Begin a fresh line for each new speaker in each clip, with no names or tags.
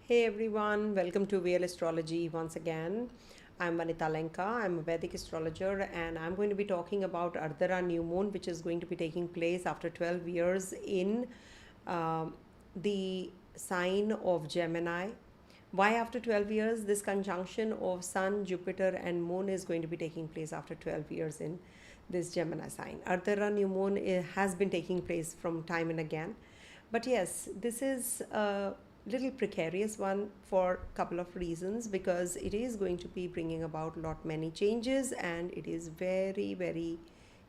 Hey everyone, welcome to VL Astrology once again. I'm Vanita Lenka. I'm a Vedic astrologer and I'm going to be talking about Ardra new moon, which is going to be taking place after 12 years in the sign of Gemini. Why after 12 years? This conjunction of Sun, Jupiter, and Moon is going to be taking place after 12 years in this Gemini sign. Ardra new moon has been taking place from time and again. But yes, this is a little precarious one for a couple of reasons because it is going to be bringing about lot many changes, and it is very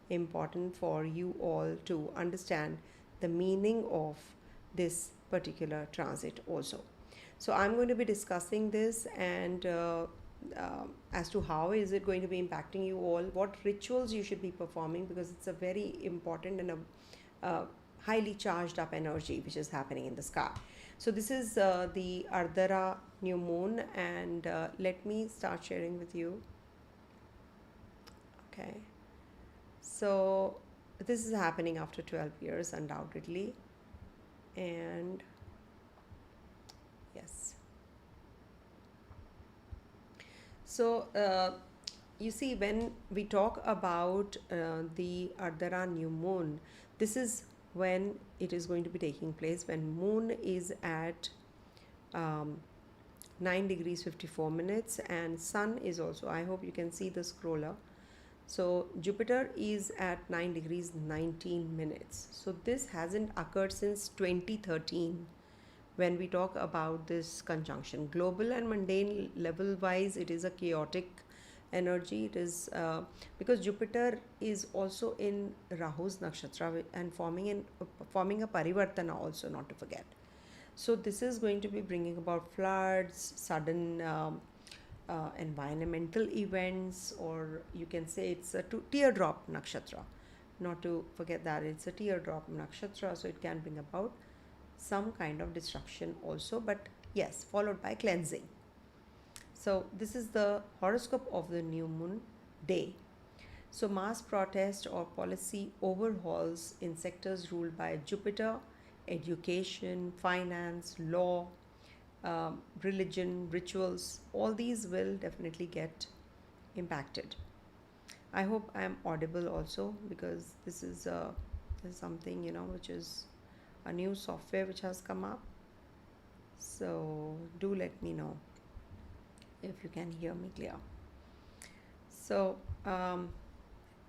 important for you all to understand the meaning of this particular transit also. So I'm going to be discussing this and as to how is it going to be impacting you all, what rituals you should be performing, because it's a very important and a highly charged up energy which is happening in the sky. So this is the Ardra new moon, and let me start sharing with you. Okay, so this is happening after 12 years undoubtedly, and yes. So you see, when we talk about the Ardra new moon, this is when it is going to be taking place, when moon is at 9 degrees 54 minutes and sun is also, I hope you can see the scroller. So Jupiter is at 9 degrees 19 minutes. So this hasn't occurred since 2013 when we talk about this conjunction. Global and mundane level wise, it is a chaotic energy. It is because Jupiter is also in Rahu's Nakshatra and forming a parivartana also, not to forget. So this is going to be bringing about floods, sudden environmental events, or you can say it's a teardrop nakshatra. Not to forget that it's a teardrop nakshatra, so it can bring about some kind of destruction also, but yes, followed by cleansing. So this is the horoscope of the new moon day. So mass protest or policy overhauls in sectors ruled by Jupiter: education, finance, law, religion, rituals, all these will definitely get impacted. I hope I am audible also, because this is something, which is a new software which has come up. So do let me know if you can hear me clear. So let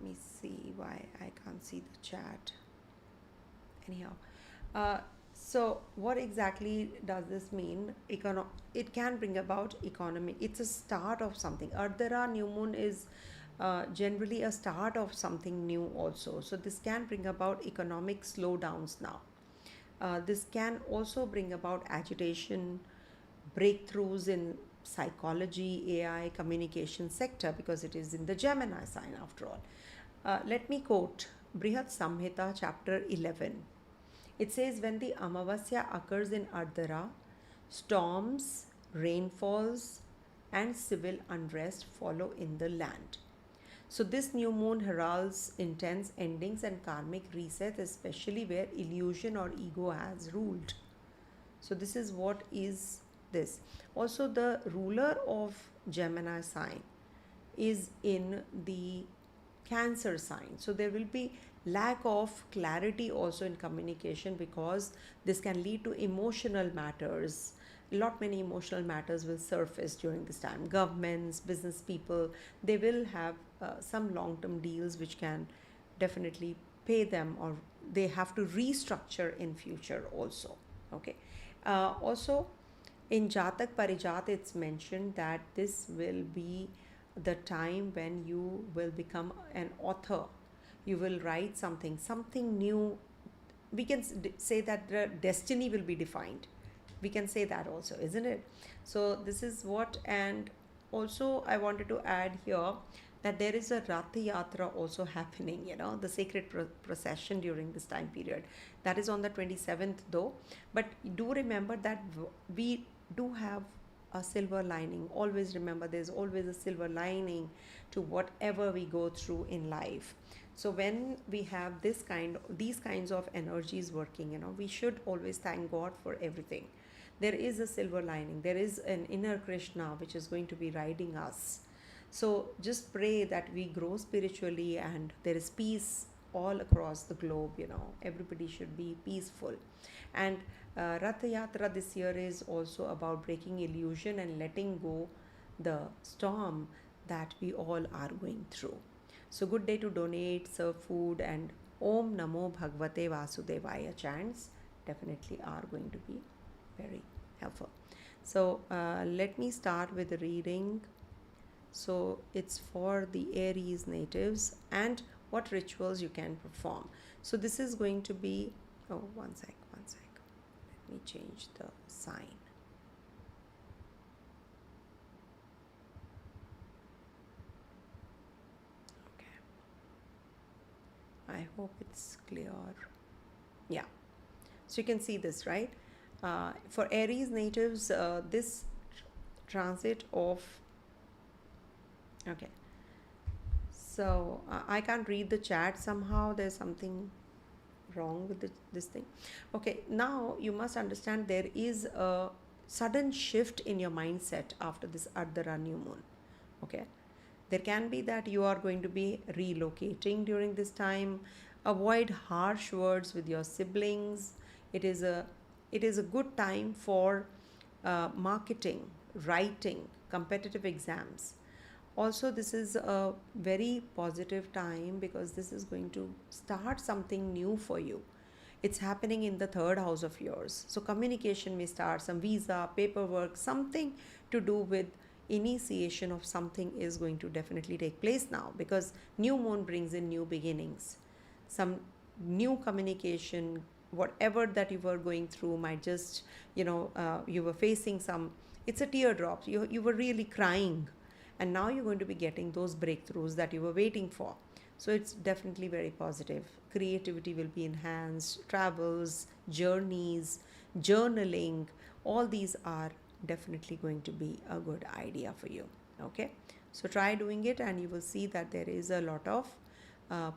me see why I can't see the chat. Anyhow, so what exactly does this mean? It can bring about economy. It's a start of something. Ardra new moon is generally a start of something new also. So this can bring about economic slowdowns now. This can also bring about agitation, breakthroughs in psychology, AI, communication sector, because it is in the Gemini sign after all. Let me quote Brihat Samhita, chapter 11. It says, when the Amavasya occurs in Ardra, storms, rainfalls, and civil unrest follow in the land. So this new moon heralds intense endings and karmic reset, especially where illusion or ego has ruled. So this is what is this. Also, the ruler of Gemini sign is in the Cancer sign. So there will be lack of clarity also in communication, because this can lead to emotional matters. Many emotional matters will surface during this time. Governments, business people, they will have some long-term deals which can definitely pay them, or they have to restructure in future also. Okay. Also, in Jatak Parijat, it's mentioned that this will be the time when you will become an author. You will write something new. We can say that the destiny will be defined. We can say that also, isn't it? So this is what. And also I wanted to add here that there is a Rath Yatra also happening, the sacred procession during this time period. That is on the 27th though. But do remember that we do have a silver lining. Always remember, there's always a silver lining to whatever we go through in life. So when we have these kinds of energies working, we should always thank God for everything. there is a silver lining, there is an inner Krishna which is going to be guiding us. So just pray that we grow spiritually and there is peace all across the globe. Everybody should be peaceful. And Ratha Yatra this year is also about breaking illusion and letting go the storm that we all are going through. So good day to donate, serve food, and Om Namo Bhagavate Vasudevaya chants definitely are going to be very helpful. So let me start with the reading. So it's for the Aries natives and what rituals you can perform. So this is going to be, oh, one sec. Let me change the sign. Okay. I hope it's clear. Yeah. So you can see this, right? For Aries natives, this transit of, okay. So I can't read the chat somehow. There's something wrong with this thing. Okay, now you must understand there is a sudden shift in your mindset after this Ardra new moon. Okay, there can be that you are going to be relocating during this time. Avoid harsh words with your siblings. It is a good time for marketing, writing, competitive exams. Also, this is a very positive time because this is going to start something new for you. It's happening in the third house of yours. So communication may start, some visa, paperwork, something to do with initiation of something is going to definitely take place now, because new moon brings in new beginnings. Some new communication, whatever that you were going through might just, you were facing some, it's a teardrop. You were really crying, and now you're going to be getting those breakthroughs that you were waiting for. So it's definitely very positive. Creativity will be enhanced, travels, journeys, journaling, all these are definitely going to be a good idea for you. Okay, so try doing it and you will see that there is a lot of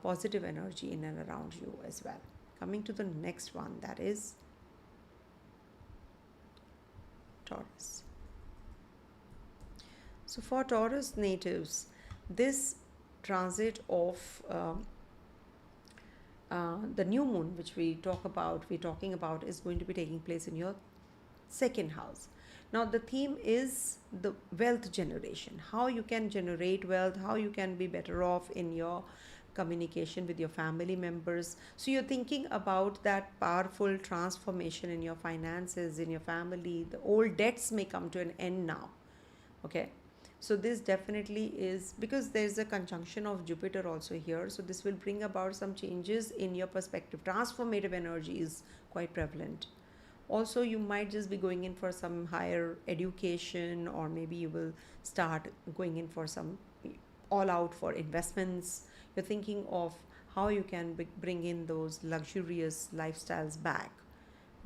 positive energy in and around you as well. Coming to the next one, that is Taurus. So for Taurus natives, this transit of the new moon, which we're talking about, is going to be taking place in your second house. Now the theme is the wealth generation, how you can generate wealth, how you can be better off in your communication with your family members. So you're thinking about that powerful transformation in your finances, in your family. The old debts may come to an end now. Okay, so this definitely is because there's a conjunction of Jupiter also here. So this will bring about some changes in your perspective. Transformative energy is quite prevalent. Also, you might just be going in for some higher education, or maybe you will start going in for some all out for investments. You're thinking of how you can bring in those luxurious lifestyles back.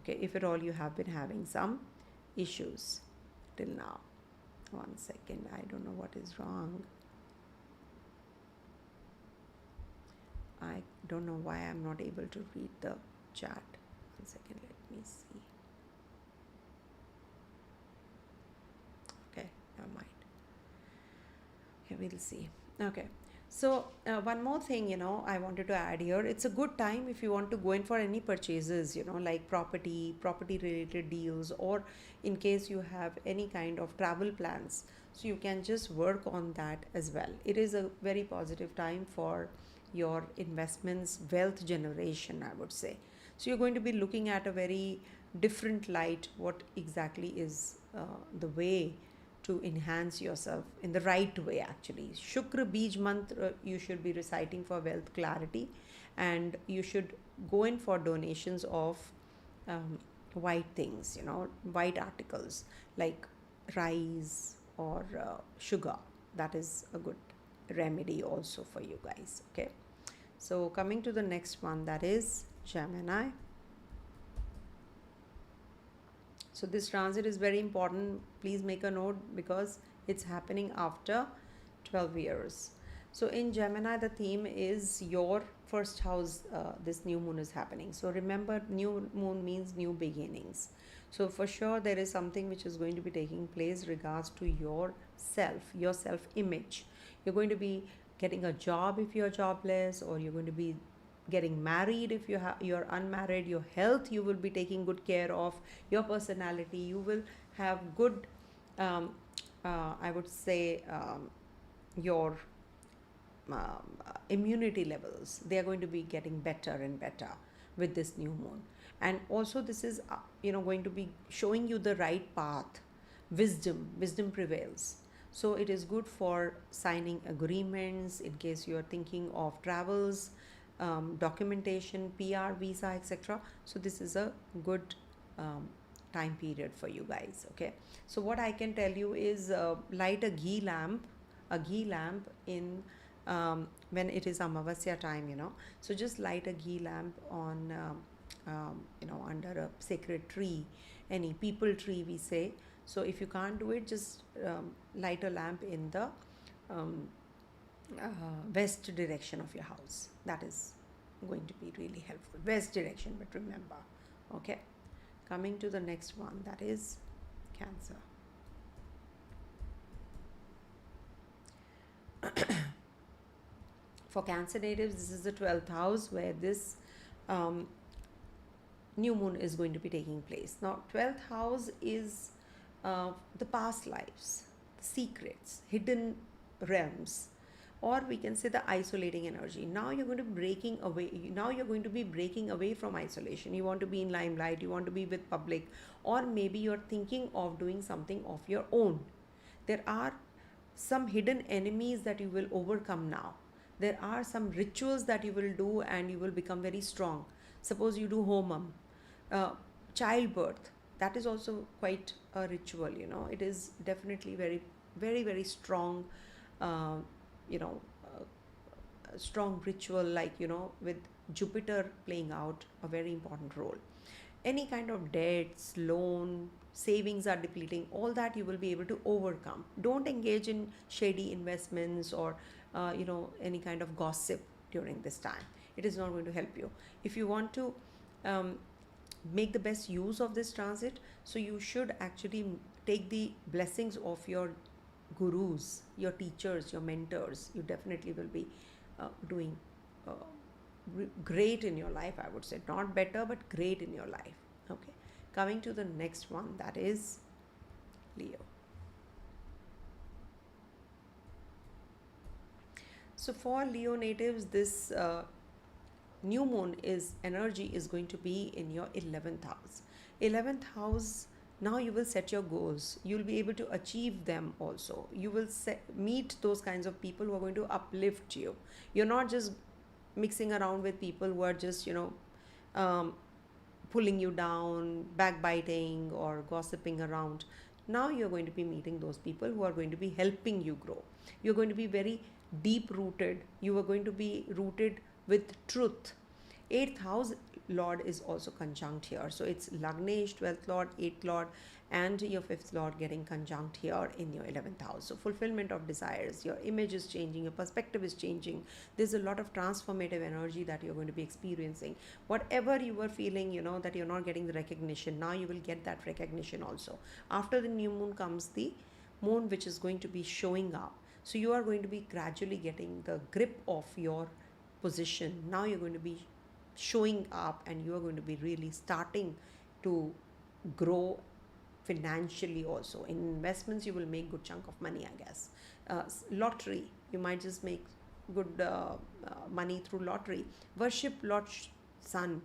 Okay, if at all you have been having some issues till now. One second, I don't know what is wrong. I don't know why I'm not able to read the chat. One second, let me see. Okay, never mind. Okay, we'll see. Okay, so one more thing, I wanted to add here. It's a good time if you want to go in for any purchases, like property related deals, or in case you have any kind of travel plans. So you can just work on that as well. It is a very positive time for your investments, wealth generation, I would say. So you're going to be looking at a very different light, what exactly is the way to enhance yourself in the right way. Actually, Shukra Bij mantra you should be reciting for wealth clarity, and you should go in for donations of white things, white articles like rice or sugar. That is a good remedy also for you guys. Okay, so coming to the next one, that is Gemini. So this transit is very important. Please make a note because it's happening after 12 years. So in Gemini, the theme is your first house. This new moon is happening. So remember, new moon means new beginnings. So for sure there is something which is going to be taking place regards to your self image. You're going to be getting a job if you're jobless, or you're going to be getting married if you're unmarried. Your health you will be taking good care of. Your personality, you will have good, I would say, your immunity levels, they are going to be getting better and better with this new moon. And also this is going to be showing you the right path. Wisdom prevails. So it is good for signing agreements in case you are thinking of travels, documentation, PR, visa, etc. So this is a good time period for you guys. Okay, so what I can tell you is, light a ghee lamp in, when it is Amavasya time, so just light a ghee lamp on, under a sacred tree, any people tree we say. So if you can't do it, just light a lamp in the um, west direction of your house. That is going to be really helpful. West direction, but remember. Okay, coming to the next one, that is Cancer. For Cancer natives, this is the 12th house where this um, new moon is going to be taking place. Now 12th house is the past lives, secrets, hidden realms, or we can say the isolating energy. Now you're going to be breaking away from isolation. You want to be in limelight, you want to be with public, or maybe you're thinking of doing something of your own. There are some hidden enemies that you will overcome now. There are some rituals that you will do and you will become very strong. Suppose you do homam, childbirth, that is also quite a ritual. It is definitely very, very, very strong, uh, you know strong ritual, like, with Jupiter playing out a very important role. Any kind of debts, loan, savings are depleting, all that you will be able to overcome. Don't engage in shady investments, or any kind of gossip during this time. It is not going to help you. If you want to um, make the best use of this transit, so you should actually take the blessings of your gurus, your teachers, your mentors. You definitely will be doing uh, great in your life, I would say. Not better, but great in your life. Okay, coming to the next one, that is Leo. So for Leo natives, this new moon is energy is going to be in your 11th house. 11th house, now you will set your goals, you'll be able to achieve them. Also you will meet those kinds of people who are going to uplift you. You're not just mixing around with people who are just um, pulling you down, backbiting, or gossiping around. Now you're going to be meeting those people who are going to be helping you grow. You're going to be very deep rooted. You are going to be rooted with truth. 8th house lord is also conjunct here. So it's Lagnesh, 12th lord, 8th lord, and your 5th lord getting conjunct here in your 11th house. So fulfillment of desires, your image is changing, your perspective is changing. There's a lot of transformative energy that you're going to be experiencing. Whatever you were feeling, that you're not getting the recognition, now you will get that recognition also. After the new moon comes the moon, which is going to be showing up. So you are going to be gradually getting the grip of your position. Now you're going to be showing up, and you are going to be really starting to grow financially. Also in investments, you will make good chunk of money, I guess. Lottery, you might just make good money through lottery. Worship Lord Sun,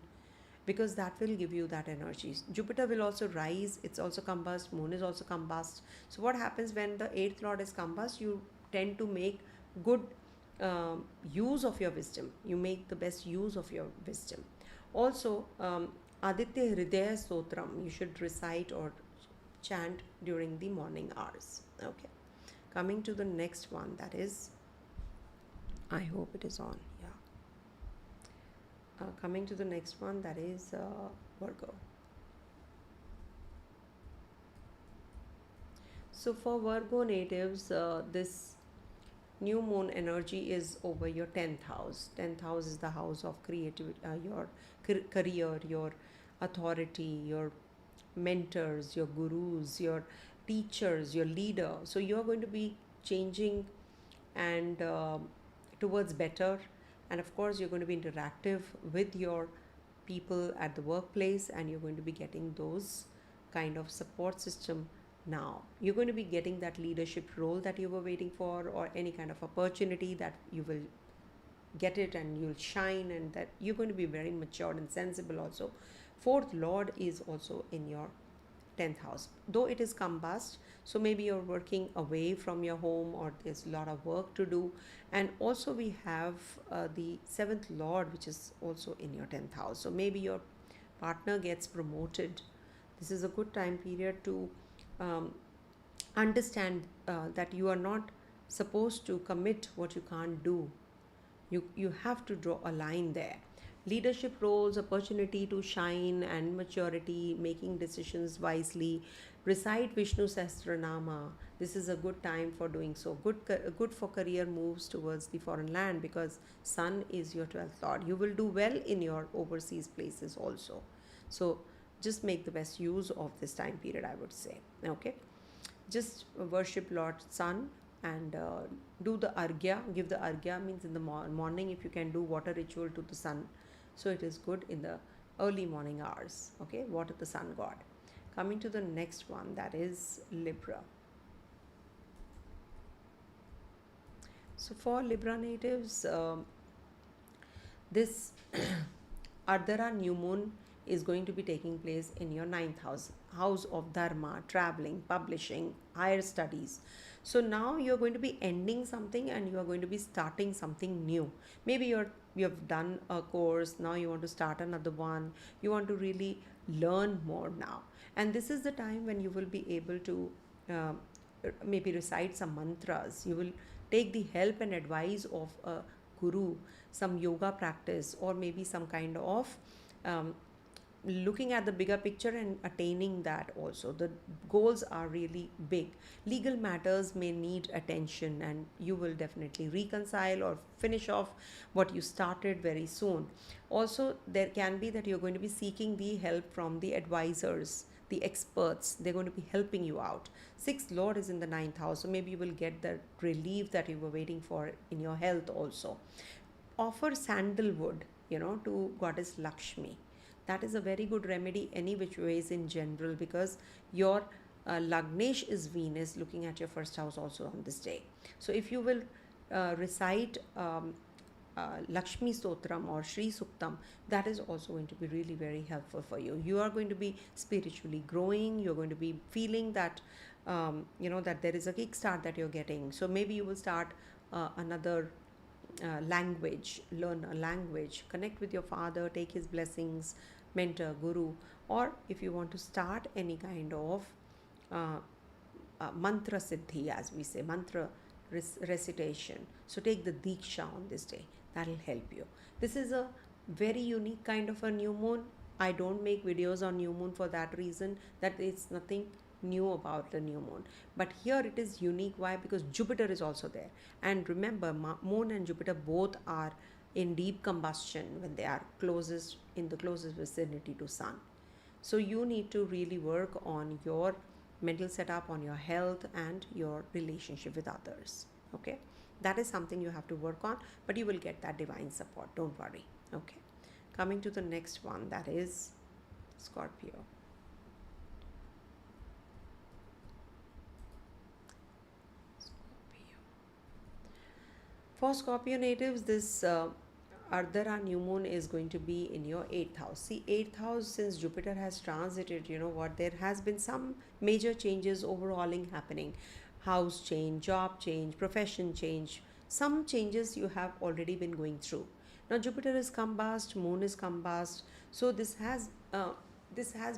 because that will give you that energy. Jupiter will also rise, it's also combust, moon is also combust. So what happens when the 8th lord is combust? You tend to make good use of your wisdom. You make the best use of your wisdom. Also, Aditya Hridaya Stotram you should recite or chant during the morning hours. Okay, coming to the next one, that is, I hope it is on. Yeah. Coming to the next one, that is Virgo. So for Virgo natives, this new moon energy is over your 10th house. 10th house is the house of creativity, your career, your authority, your mentors, your gurus, your teachers, your leader. So you're going to be changing and towards better. And of course, you're going to be interactive with your people at the workplace, and you're going to be getting those kind of support system. Now you're going to be getting that leadership role that you were waiting for, or any kind of opportunity that you will get it and you'll shine, and that you're going to be very mature and sensible also. Fourth lord is also in your 10th house, though it is combust. So maybe you're working away from your home, or there's a lot of work to do. And also we have the 7th lord, which is also in your 10th house. So maybe your partner gets promoted. This is a good time period to understand that you are not supposed to commit what you can't do. You have to draw a line there. Leadership roles, opportunity to shine, and maturity, making decisions wisely. Recite Vishnu Sahasranama. This is a good time for doing so. Good for career moves towards the foreign land, because Sun is your 12th lord. You will do well in your overseas places also. So just make the best use of this time period, I would say. Okay, just worship Lord Sun, and do the argya. Give the argya, means in the morning, if you can do water ritual to the sun, so it is good in the early morning hours. Okay, water the sun god. Coming to the next one, that is Libra. So for Libra natives, this Ardra new moon is going to be taking place in your 9th house of dharma, traveling, publishing, higher studies. So now you're going to be ending something and you are going to be starting something new. Maybe you have done a course, now you want to start another one. You want to really learn more now, and this is the time when you will be able to maybe recite some mantras. You will take the help and advice of a guru, some yoga practice, or maybe some kind of looking at the bigger picture and attaining that also. The goals are really big. Legal matters may need attention, and you will definitely reconcile or finish off what you started very soon. Also, there can be that you're going to be seeking the help from the advisors, the experts. They're going to be helping you out. Sixth lord is in the 9th house, so maybe you will get the relief that you were waiting for in your health also. Offer sandalwood, to goddess Lakshmi. That is a very good remedy any which ways in general, because your Lagnesh is Venus looking at your first house also on this day. So if you will recite Lakshmi Stotram or Shri Suktam, that is also going to be really very helpful for you. You are going to be spiritually growing. You're going to be feeling that that there is a kickstart that you're getting. So maybe you will start another language, learn a language, connect with your father, take his blessings, mentor, guru. Or if you want to start any kind of mantra siddhi, as we say, mantra recitation, so take the diksha on this day. That will help you. This is a very unique kind of a new moon. I don't make videos on new moon for that reason, that it's nothing new about the new moon, but here it is unique. Why? Because Jupiter is also there, and remember, moon and Jupiter both are in deep combustion when they are in the closest vicinity to sun. So you need to really work on your mental setup, on your health, and your relationship with others. Okay, that is something you have to work on, but you will get that divine support, don't worry. Okay, coming to the next one, that is Scorpio. For Scorpio natives, this Ardra new moon is going to be in your 8th house. See, 8th house, since Jupiter has transited, there has been some major changes overhauling happening. House change, job change, profession change. Some changes you have already been going through. Now Jupiter is combust, moon is combust. So this has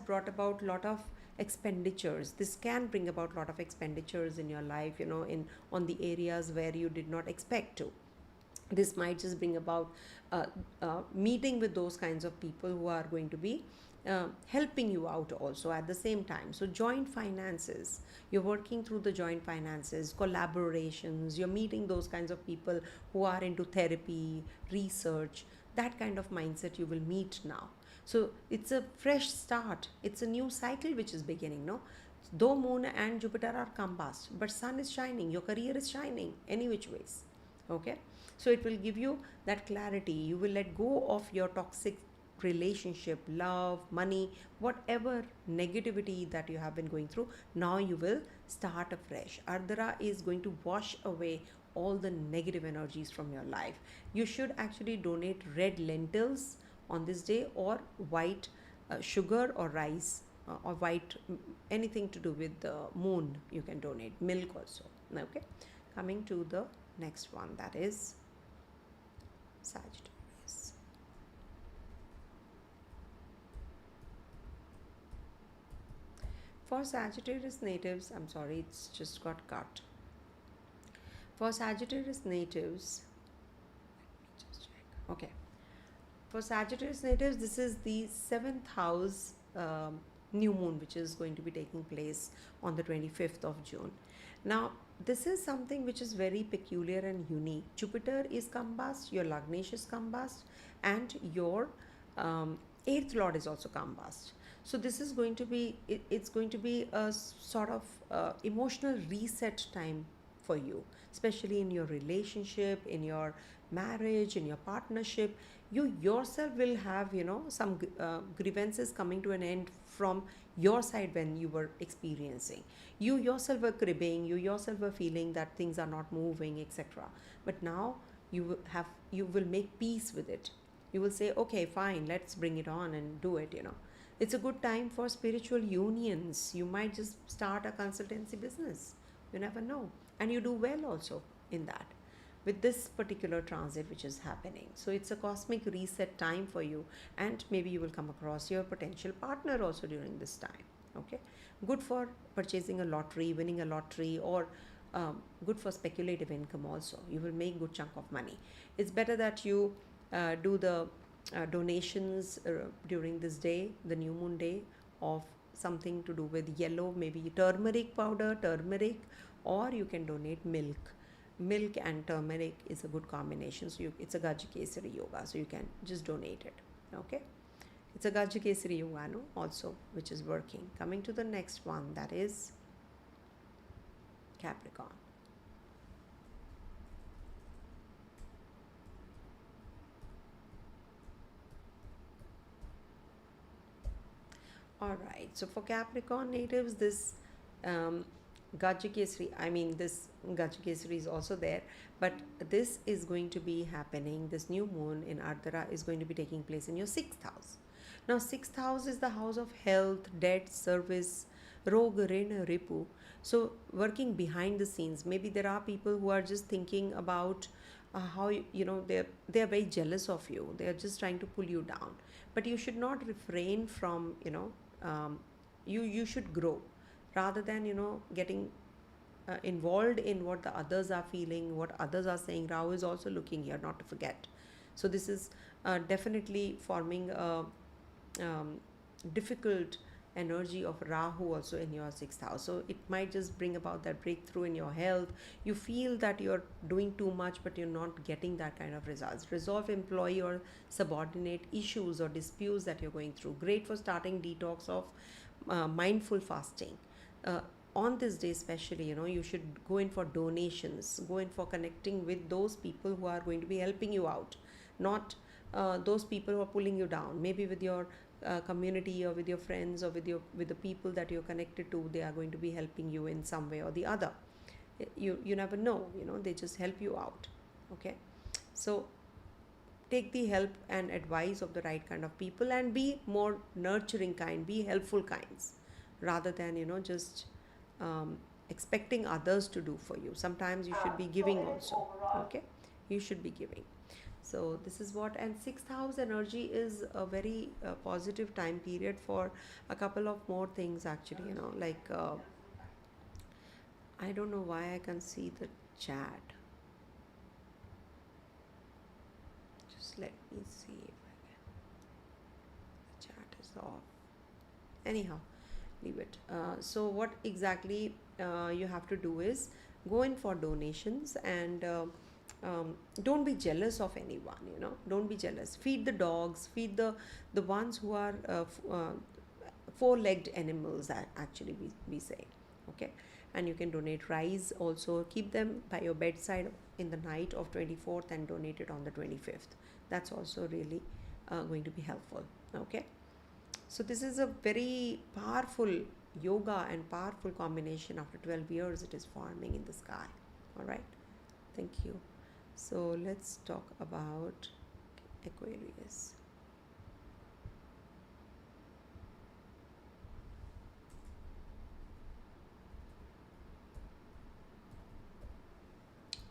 brought about a lot of expenditures. This can bring about a lot of expenditures in your life, on the areas where you did not expect to. This might just bring about meeting with those kinds of people who are going to be helping you out also at the same time. So joint finances, you're working through the joint finances, collaborations, you're meeting those kinds of people who are into therapy, research. That kind of mindset you will meet now. So it's a fresh start, it's a new cycle which is beginning, no? Though moon and Jupiter are combust, but sun is shining, your career is shining any which ways. Okay, so it will give you that clarity. You will let go of your toxic relationship, love, money, whatever negativity that you have been going through. Now you will start afresh. Ardra is going to wash away all the negative energies from your life. You should actually donate red lentils on this day, or white sugar or rice, or white anything to do with the moon. You can donate milk also. Okay, coming to the next one, that is Sagittarius. For Sagittarius natives, I'm sorry, it's just got cut. For Sagittarius natives, just check. Okay, for Sagittarius natives, this is the seventh house new moon, which is going to be taking place on the 25th of June. Now, this is something which is very peculiar and unique. Jupiter is combust, your Lagnesh is combust, and your eighth lord is also combust. So this is going to be, it's going to be a sort of emotional reset time for you, especially in your relationship, in your marriage, in your partnership. You yourself will have, some grievances coming to an end from your side when you were experiencing. You yourself were cribbing, you yourself were feeling that things are not moving, etc. But now you will make peace with it. You will say, okay, fine, let's bring it on and do it. It's a good time for spiritual unions. You might just start a consultancy business. You never know. And you do well also in that, with this particular transit which is happening. So it's a cosmic reset time for you, and maybe you will come across your potential partner also during this time. Okay, good for purchasing a lottery, winning a lottery, or good for speculative income also. You will make good chunk of money. It's better that you do the donations during this day, the new moon day, of something to do with yellow, maybe turmeric powder, or you can donate milk and turmeric is a good combination. So it's a Gajikesari yoga, so you can just donate it. Okay, it's a Gajikesari yoga, no, also, which is working. Coming to the next one, that is Capricorn. All right, so for Capricorn natives, this this Gajikesari is also there, but this is going to be happening. This new moon in Ardra is going to be taking place in your sixth house. Now, sixth house is the house of health, debt, service, rog, rin, ripu. So, working behind the scenes, maybe there are people who are just thinking about how they're very jealous of you. They are just trying to pull you down, but you should not refrain from you should grow, rather than getting involved in what the others are feeling, what others are saying. Rahu is also looking here, not to forget. So this is definitely forming a difficult energy of Rahu also in your sixth house. So it might just bring about that breakthrough in your health. You feel that you're doing too much, but you're not getting that kind of results. Resolve employee or subordinate issues or disputes that you're going through. Great for starting detox of mindful fasting. On this day especially, you should go in for donations, go in for connecting with those people who are going to be helping you out, not those people who are pulling you down. Maybe with your community, or with your friends, or with the people that you're connected to, they are going to be helping you in some way or the other. You never know, they just help you out. Okay, so take the help and advice of the right kind of people, and be more nurturing kind, be helpful kinds, rather than just expecting others to do for you. Sometimes you should be giving also. Okay, you should be giving. So this is what. And sixth house energy is a very positive time period for a couple of more things actually, like I don't know why I can see the chat. Just let me see if I can. The chat is off. Anyhow, leave it. So what exactly you have to do is go in for donations, and don't be jealous of anyone, you know, don't be jealous. Feed the dogs, feed the ones who are four-legged animals, actually we say. Okay. And you can donate rice also, keep them by your bedside in the night of 24th and donate it on the 25th. That's also really going to be helpful. Okay. So this is a very powerful yoga and powerful combination. After 12 years it is forming in the sky. All right. Thank you. So let's talk about Aquarius.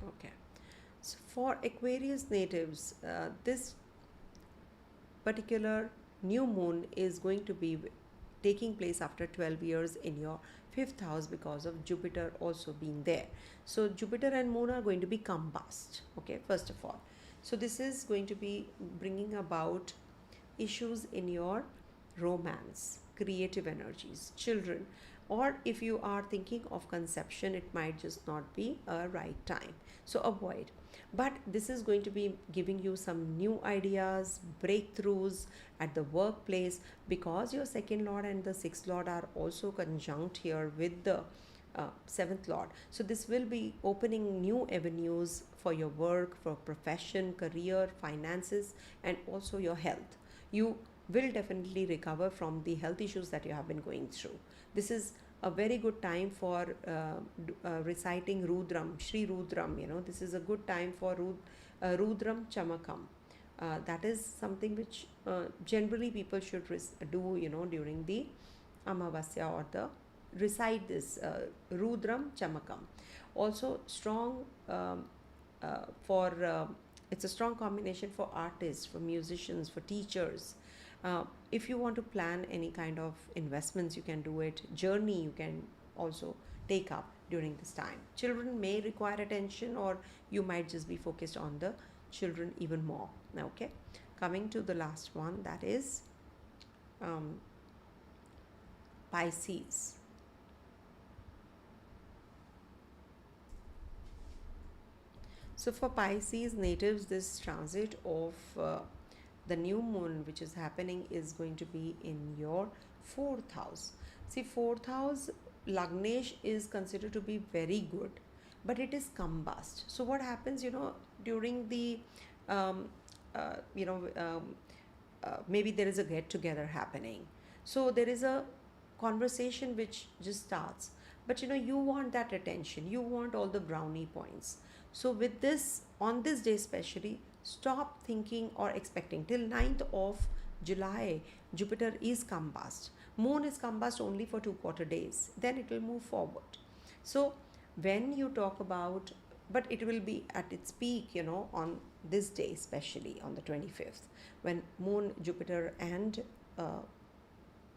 Okay. So for Aquarius natives, this particular new moon is going to be taking place after 12 years in your fifth house because of Jupiter also being there. So Jupiter and moon are going to be combust. Okay, first of all. So this is going to be bringing about issues in your romance, creative energies, children, or if you are thinking of conception, it might just not be a right time. So avoid. But this is going to be giving you some new ideas, breakthroughs at the workplace, because your second lord and the sixth lord are also conjunct here with the seventh lord. So this will be opening new avenues for your work, for profession, career, finances, and also your health. You will definitely recover from the health issues that you have been going through. This is a very good time for reciting Rudram, Shri Rudram. You know, this is a good time for Rudram Chamakam. That is something which generally people should do, you know, during the Amavasya or the recite this Rudram Chamakam. Also strong for it's a strong combination for artists, for musicians, for teachers. If you want to plan any kind of investments, you can do it. Journey you can also take up during this time. Children may require attention, or you might just be focused on the children even more. Okay, coming to the last one, that is Pisces. So for Pisces natives, this transit of the new moon which is happening is going to be in your fourth house. See, fourth house Lagnesh is considered to be very good, but it is combust. So what happens, you know, during the um, you know maybe there is a get together happening, so there is a conversation which just starts, but you know, you want that attention, you want all the brownie points. So with this, on this day especially, stop thinking or expecting. Till 9th of July, Jupiter is combust. Moon is combust only for 2 quarter days, then it will move forward. So when you talk about, but it will be at its peak, you know, on this day especially on the 25th, when Moon, Jupiter and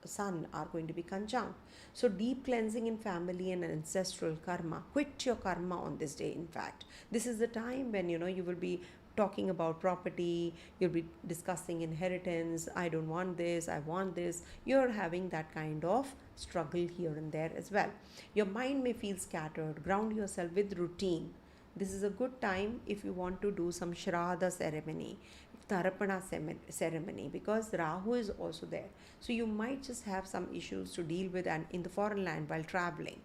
sun are going to be conjunct. So deep cleansing in family and ancestral karma. Quit your karma on this day. In fact, this is the time when, you know, you will be talking about property, you'll be discussing inheritance. I don't want this, I want this. You're having that kind of struggle here and there as well. Your mind may feel scattered. Ground yourself with routine. This is a good time if you want to do some Shraddha ceremony, Tarapana ceremony, because Rahu is also there. So you might just have some issues to deal with, and in the foreign land while traveling.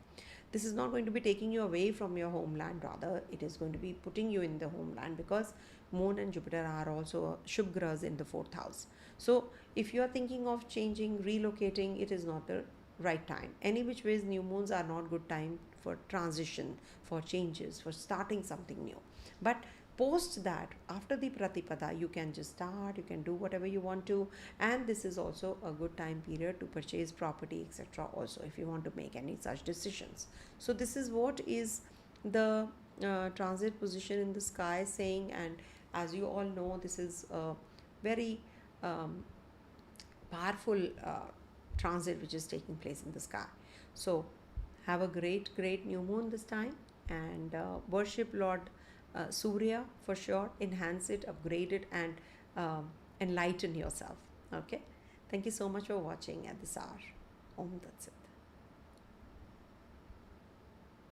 This is not going to be taking you away from your homeland, rather it is going to be putting you in the homeland, because Moon and Jupiter are also Shubhgras in the fourth house. So if you are thinking of changing, relocating, it is not the right time. Any which ways, new moons are not good time for transition, for changes, for starting something new. But post that, after the Pratipada, you can just start, you can do whatever you want to, and this is also a good time period to purchase property, etc. also, if you want to make any such decisions. So this is what is the transit position in the sky saying, and as you all know, this is a very powerful transit which is taking place in the sky. So have a great new moon this time, and worship Lord Surya for sure. Enhance it, upgrade it, and enlighten yourself. Okay, thank you so much for watching at this hour. Om Tat Sat.